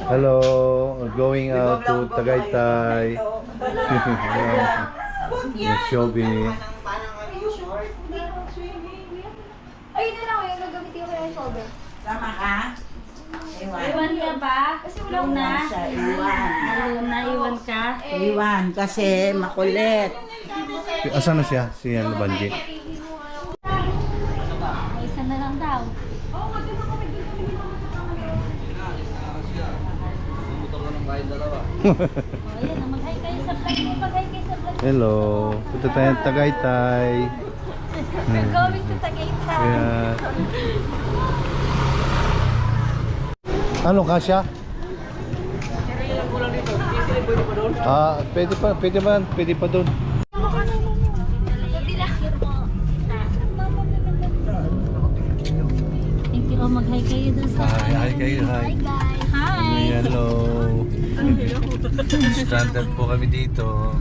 Hello, going out to Tagaytay. Shopping. Ayun na lang, yung gagamitin ko yung shoulder. Sama ka? Iwan ka ba? Kasi wala na. Iwan ka. Iwan kasi makulit. Asan na siya? Si Banji. Isa na lang daw. Ayan, mag-hi kayo sa vlog mo. Mag-hi kayo sa vlog mo. Hello, punta tayong Tagaytay. We're going to Tagaytay. Ayan. Ano kasya? Pwede pa doon. Thank you. Mag-hi kayo doon sa Hi kayo, hi. Hi guys. Hi. Hello. Stranded po kami dito.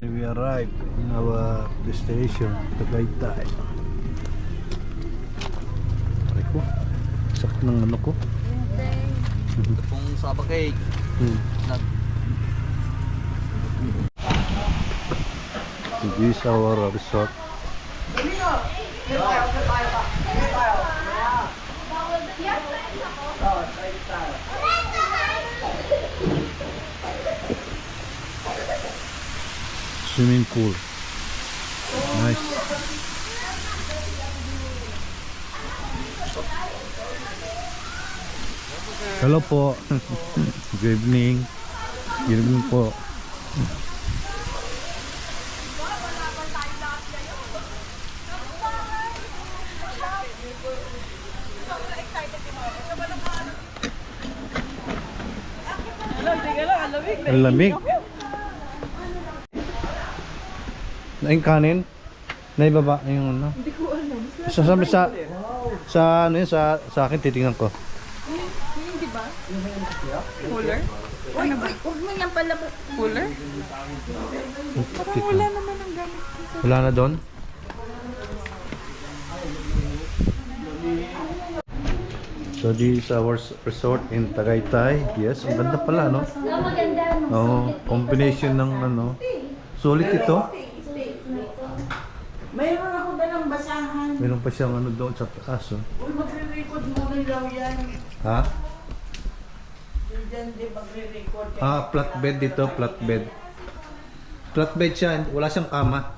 We arrived in our destination, Tagaytay. Aray ko, sakit ng ano ko. Ito pong saba cake. This is our resort. Swimming pool. Nice. Hello po. Good evening. Good evening po. Ang lamig. Naing kanin? Naibaba na yung ano? Hindi ko alam. Sa ano yun, sa akin titingnan ko. Hindi ba? Cooler? Ano ba? Huwag mo yan pala cooler? Parang wala naman ang gamit. Wala na doon? So this is our resort in Tagaytay. Yes, ang ganda pala, no? Maganda. Oo, combination ng ano. Sulit ito. Mayroon ako dalang basahan. Meron pa siyang ano doon sa taas, oh. Uy, magre-record mo rin daw yan. Ha? Diyan din magre-record. Flatbed dito, flatbed. Flatbed siya, wala siyang kama.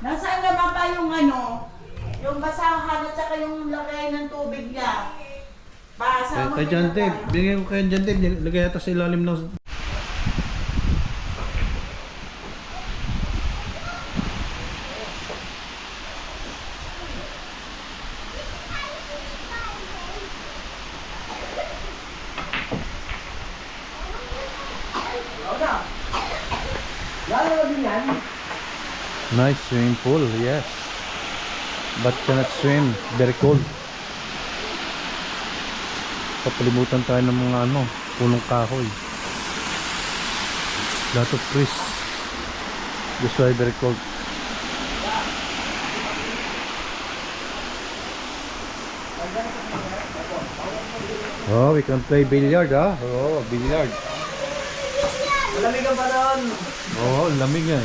Nasaan na ba pa yung ano? Yung basahan at saka yung lagay ng tubig niya? Basa mo Kay John Dave, bigyan ko kay John Dave, lagay ito sa ilalim ng... Nice swimming pool, yes. But cannot swim, very cold. Papalimutan tayo ng mga ano, punong kahoy. Lot of trees. That's why very cold. Oh, we can play billiard, ah. Oh, billiard. Malamig ang panahon. Oh, lamig nga.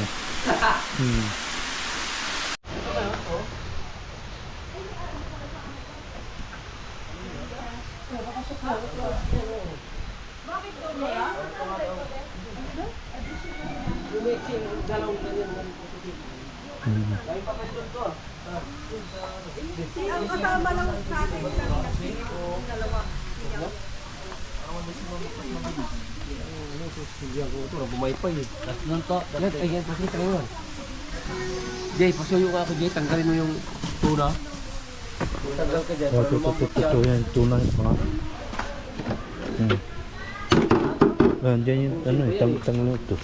Ang kasama lang sa akin ng dalawa. Bumaypay eh. Nonto. Yan, ay yan, pakita mo yun. Jay, pasuyo ka ako Jay, tanggalin mo yung tuna. Tanggal ka dyan. Oh, ito yan, tuna yung mga. Diyan yung ano eh, tanggal mo ito.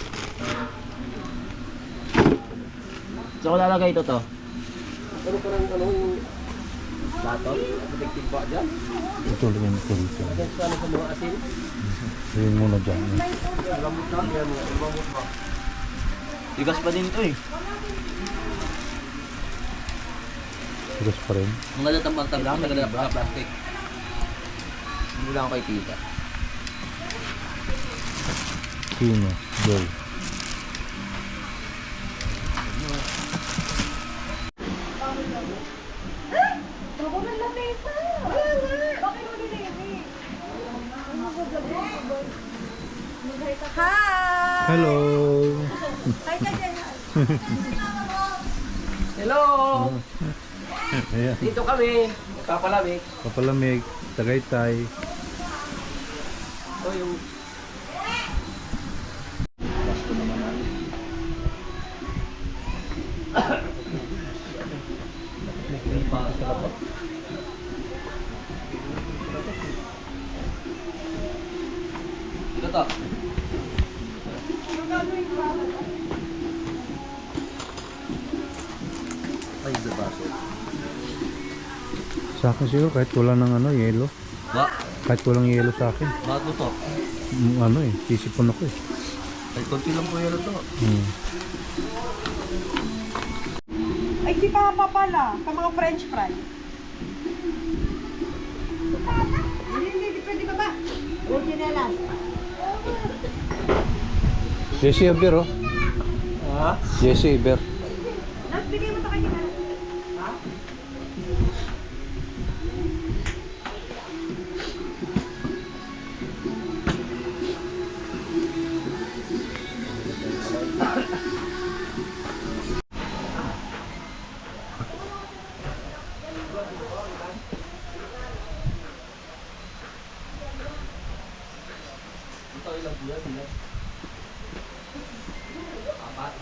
So, kung lalagay ito to? Ano parang ano yung lato? Protective ba dyan? Ito lang yung ito dito. Lagyan sa ano sa mga asin? Yun muna dyan. Lamot na, yan mo. Lamot ba? Tigas pa din ito eh. Tigas pa rin. Ang ganda tambang tambang, maganda na plastic. Hindi lang ako kay tita. Sino? Go. Ako na lamig pa. Bakit mo dinigay? Hi! Hello! Hi ka dyan. Hello! Ayan. Dito kami. Papalamig. Papalamig. Tagaytay. Ito yung... Basto naman natin. May pakas ka ba? Ito to. Ay, the baso. Sa akin siguro kahit wala ng ano, yelo. Ba? Kahit walang yelo sa akin. Bago to. Ano eh, sisipon ako eh. Ay, konti lang po yun to. Hmm. Ay, di pa pala. Ka mga french fry. Hindi, pwede ba ba? Pwede na lang. Jesse Iber oh. Ha? Jesse Iber. Bigay mo ito kay Nina. Ito ilang bulan nila. Apat.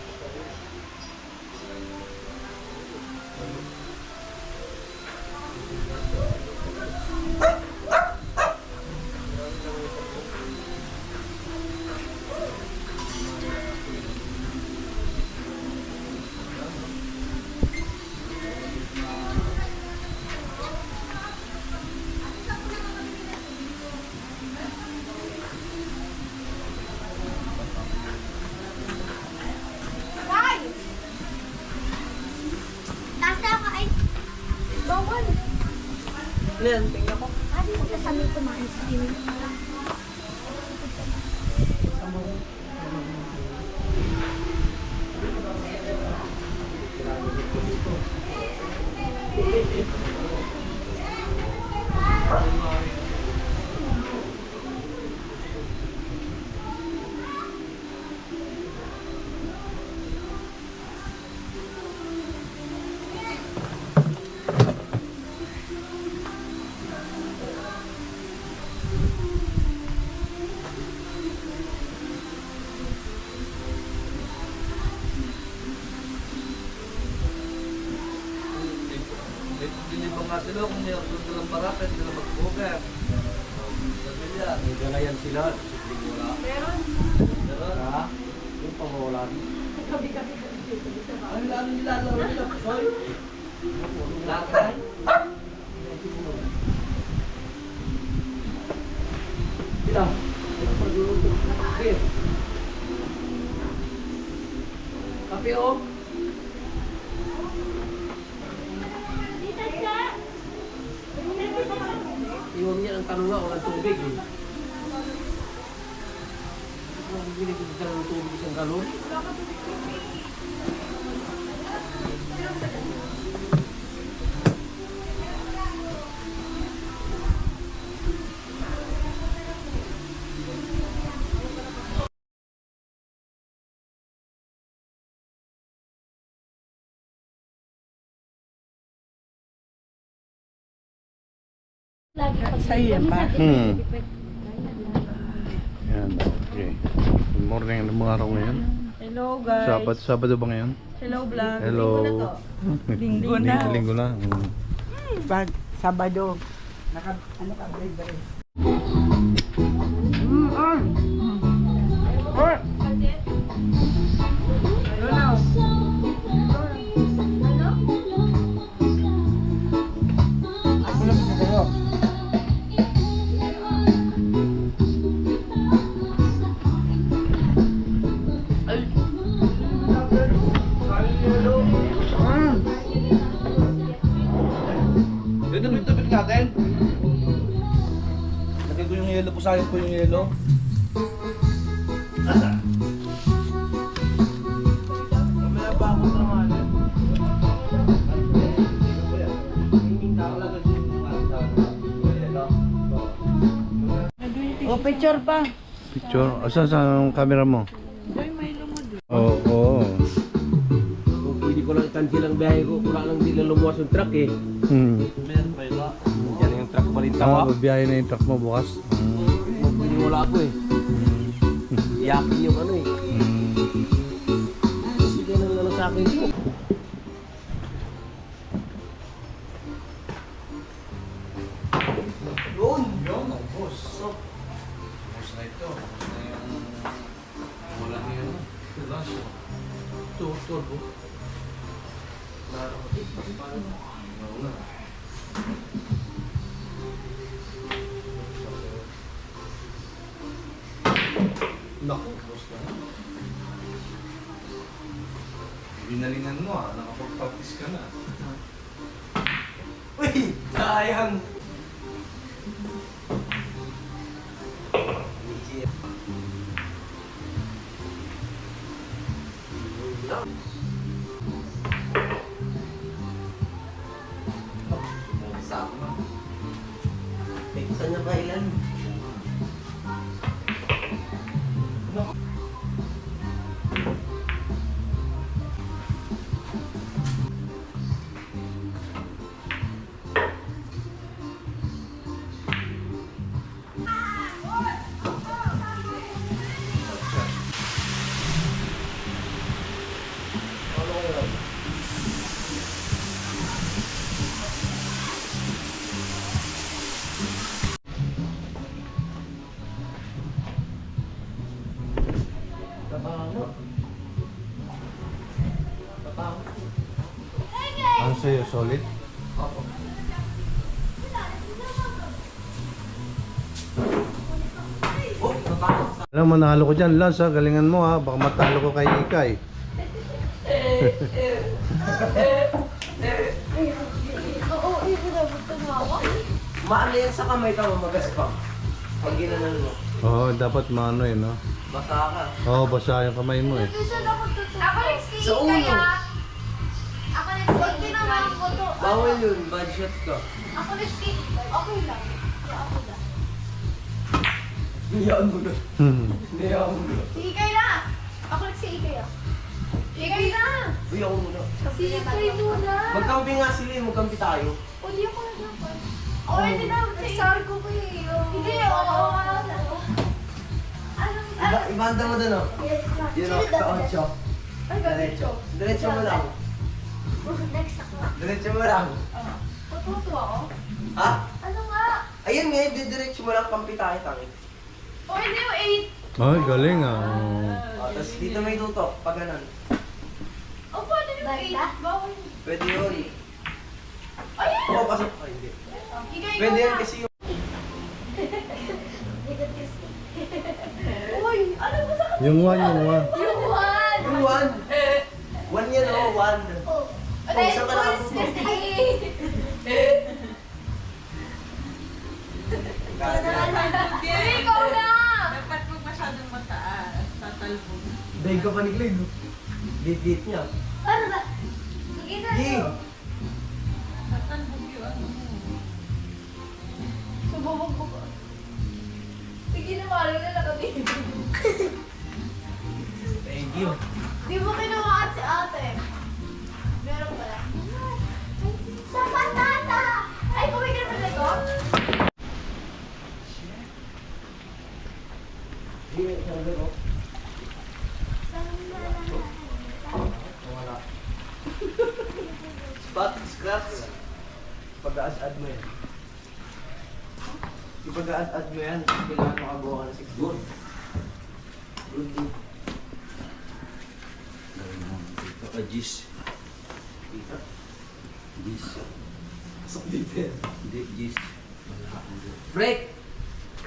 Hi! Nasa ka ay... Bawal. Ilan? Tingnan ko. Adi mo sa amin kumain sa amin. Dinibang nga sila kung may ako ng parapet, sila mag-cover. Sabi niya, may ganayan sila. Wala. Meron. Meron? Ha? Yung pangawalan. Ano lang nilalaro nila? Soy? Lakay? Kita. Kape. Kape o? Iwan niya ang tanong nga, walang tubig eh. Bibili ko sila ng tubig isang galon. Sa'yo yan ba? Hmm. Yan, okay. Good morning, ano mga araw ngayon? Hello guys. Sabado ba ngayon? Hello vlog. Hello. Linggo na. Linggo na. Pag Sabado. Ano ka, break. natin? Lagay ko yung yelo po, sayang po yung yelo. Mamaya pa ako naman. O, picture pa. Picture? Asan sa camera mo? Oo. Oh, Kung pwede ko lang i-cancel ang biyahe ko, wala lang din na lumuwas yung truck eh. Yan yung truck pa rin tawa. Babiyahe na yung truck mo bukas. Pwede wala ako eh. Iyakin yung ano eh. Sige na lang sa akin ko. Yun, boss. Boss na ito. Boss na yung... Wala na yun. Last. Turbo. Wala. Naku, boss na. Binalingan mo nakapag-practice ka na. Uy! Sayang! Saan niya ba ilan? Ano sa'yo, solid? Alam mo, nahalo ko dyan, Lance ha, galingan mo ha, baka matalo ko kay Ikay. Oo, ito na. Ito na ako. Maano yan sa kamay ka, mamagaspak. Pag ginanan mo, Oo, dapat maano eh, no? basa ka. Oo, basa yung kamay mo eh. Saan ako tutuwa? Ako nag-skate Sa ulo. kaya. Ako nag-skate. Ginawa ko to. Bawal yun, bad shot ka. Ako nag-skate. Okay lang. Ako lang. Hiyaan mo na. Hiyaan mo na. Sige kayo na. Ako nag-skate kaya. Sige kayo na. Hiyaan mo na. Sige kayo muna. Magkampi nga sila eh, magkampi tayo. O di ako naglapan. O hindi na. Sorry ko kayo. Hindi ako. Ibanda mo doon oh. Yes, ma'am. Yun oh, sa 8. Ay, Diretso. Diretso mo lang. Next ako. Diretso mo lang. Matutuwa ako. Ha? Ano nga? Ayun nga, diretso mo lang, kampi tayo tangi. O hindi yung 8. Ay, galing ah. Tapos dito may tutok, pag ganun. O paano yung 8? Bawal. Pwede yun. Ayan! Oo, pasok. Ay, hindi. Ikaw Pwede na. yan kasi yung... Uy, ano ba sa Yung one. Yung 1! Yung 1. 1 yan oh, 1. Oh. Oh, isa ka lang. Ikaw na! Dapat mo masyadong mataas. Tatalbog. Dahil ka pa ni Glenn. Date niya. Ano ba? Sige na. Hey! Tatalbog yung ano mo. Sububog ko. Sige na, mahalo na nakabili. Thank you. Di mo kinuhaan si ate. Meron pala. Sa patata! Ay, kuwi ka na ito? Hindi, isang gano. Wala. Spot, scratch. Pag-aas-ad mo yan. Ipag-aad-ad mo yan. Kailangan makabuha ka ng 6 gold. Good deal. Gis. Dito. Gis. Pasok dito yan. Hindi, gis. Break!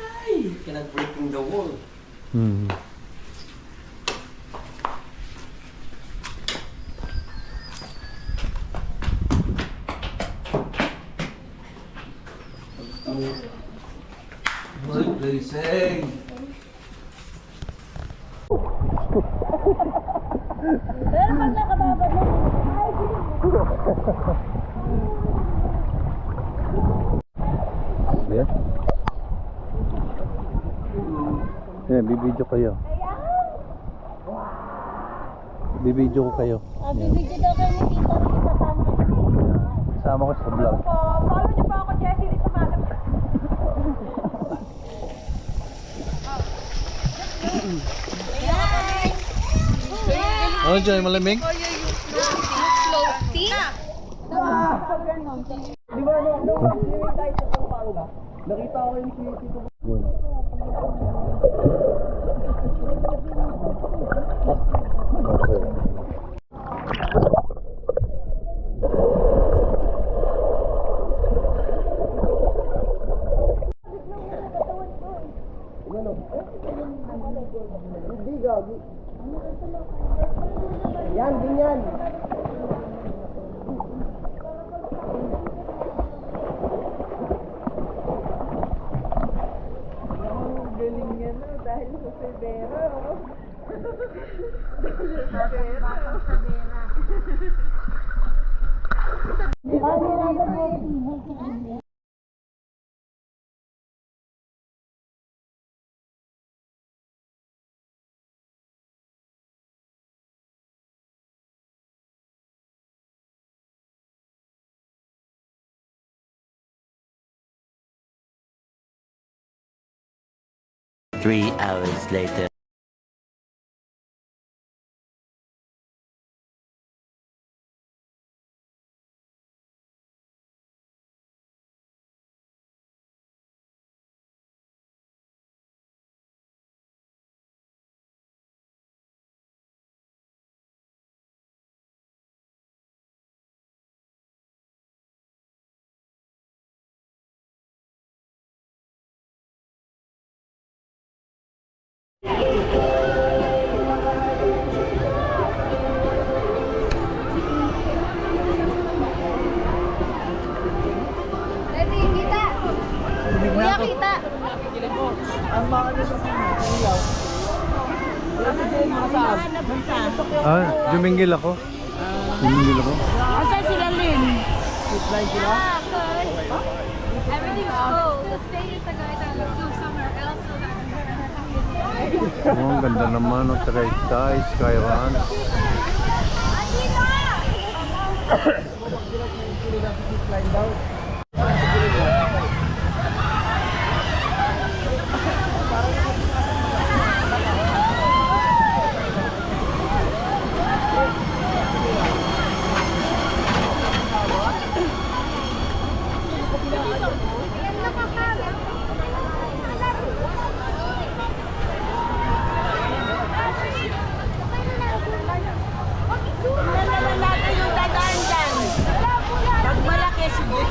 Ay! Kailangan breaking the wall. Hmm. Good blessing. Pero pag nakababa mo, Yeah. Yeah, bibidyo kayo. Bibidyo ko kayo. bibigyan daw kayo ni Tito Lee, kasama ko. Sama ko sa vlog. Follow niyo po ako, Jessie, dito madam. Oh, Joy, malamig? Floating? Yan, ganyan. Three hours later. Ready, kita! Kuya, kita! Jumingil ako. Jumingil ako. Asan sila, Lynn? Yeah, cause everything's full. Stay in Tagaytay, go somewhere else so that Oh, ang ganda naman ng Tagaytay, Sky Ranch. Lalala yung dadaan dyan. Pag malaki, sige.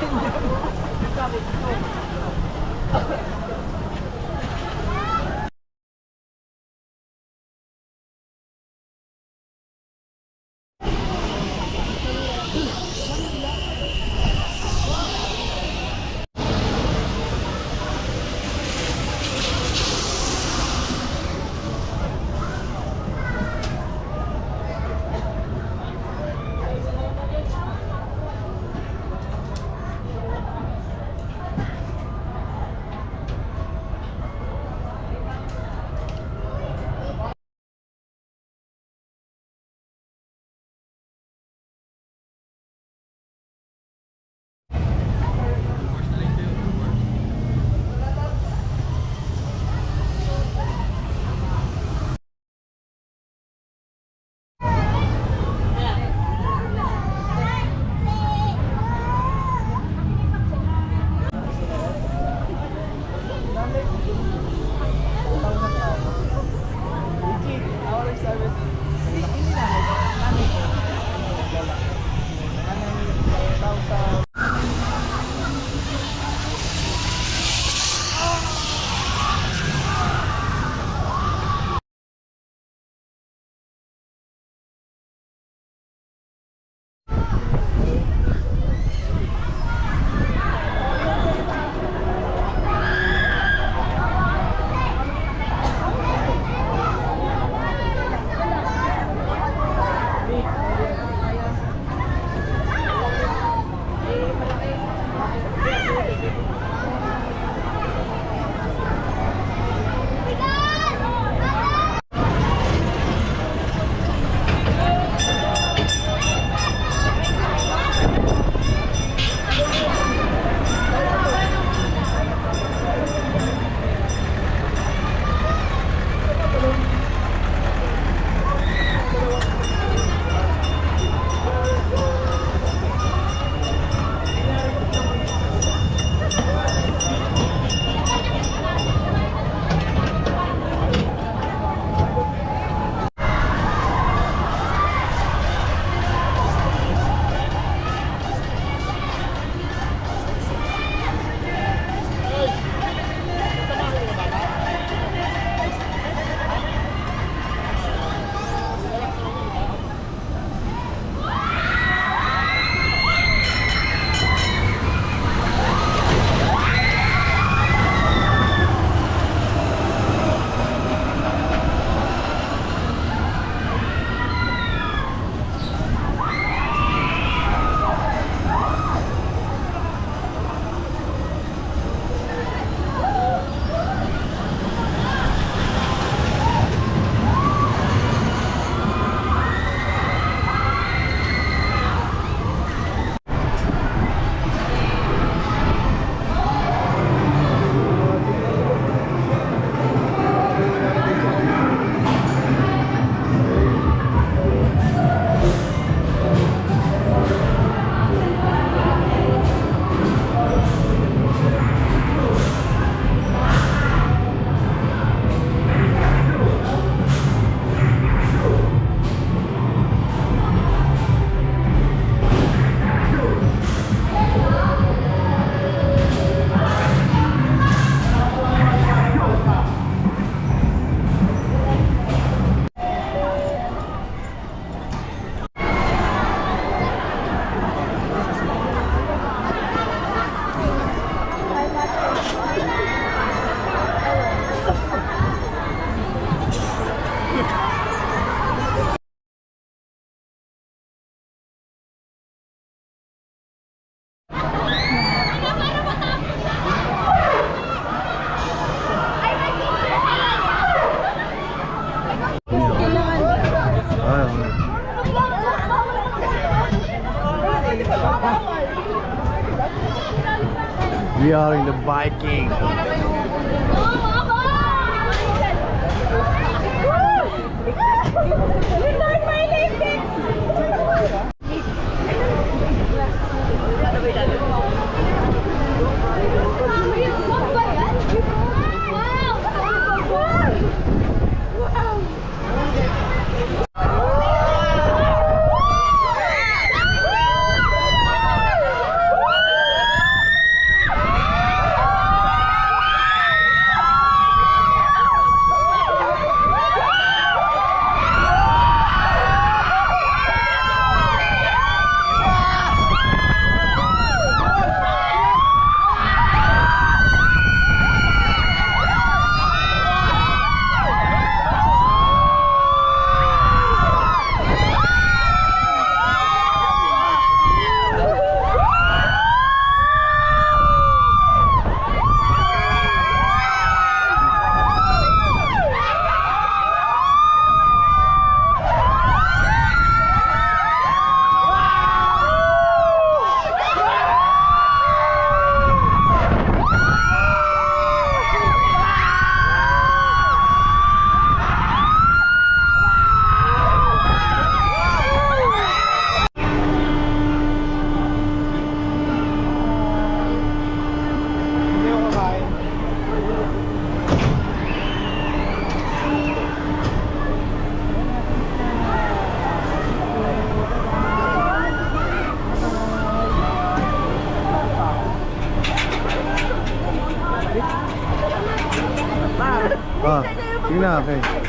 We are in the Viking. Ah, sige na, okay.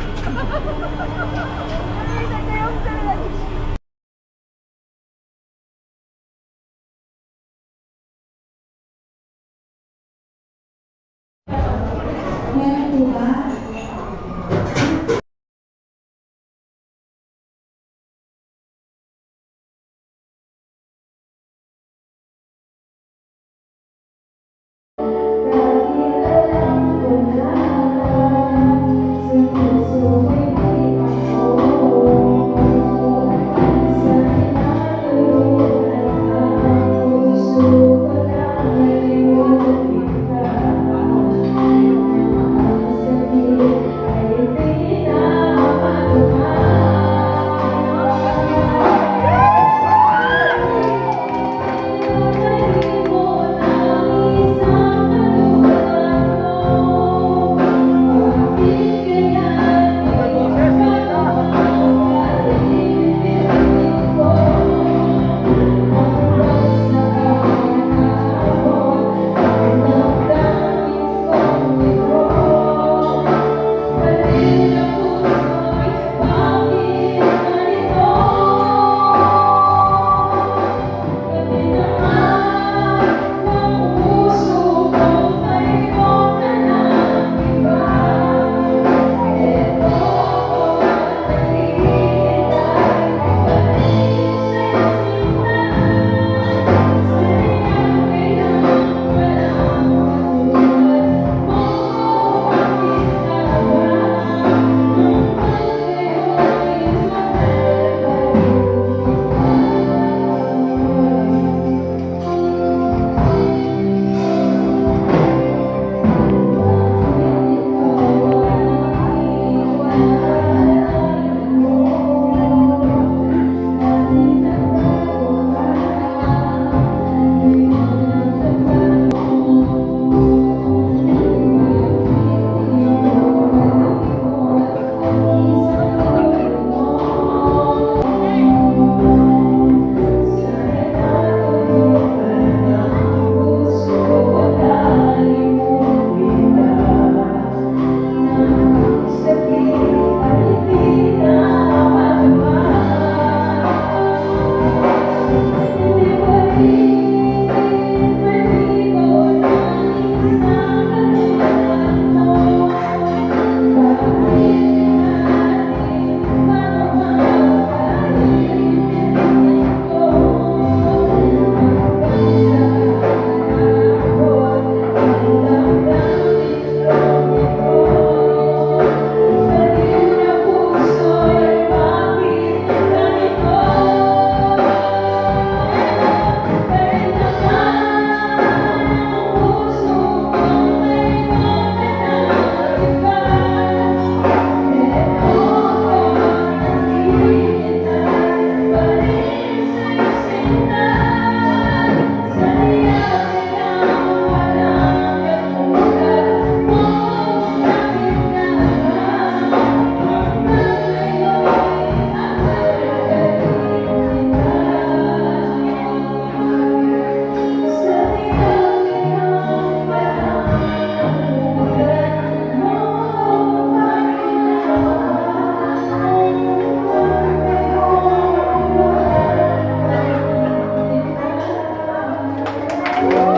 Ay,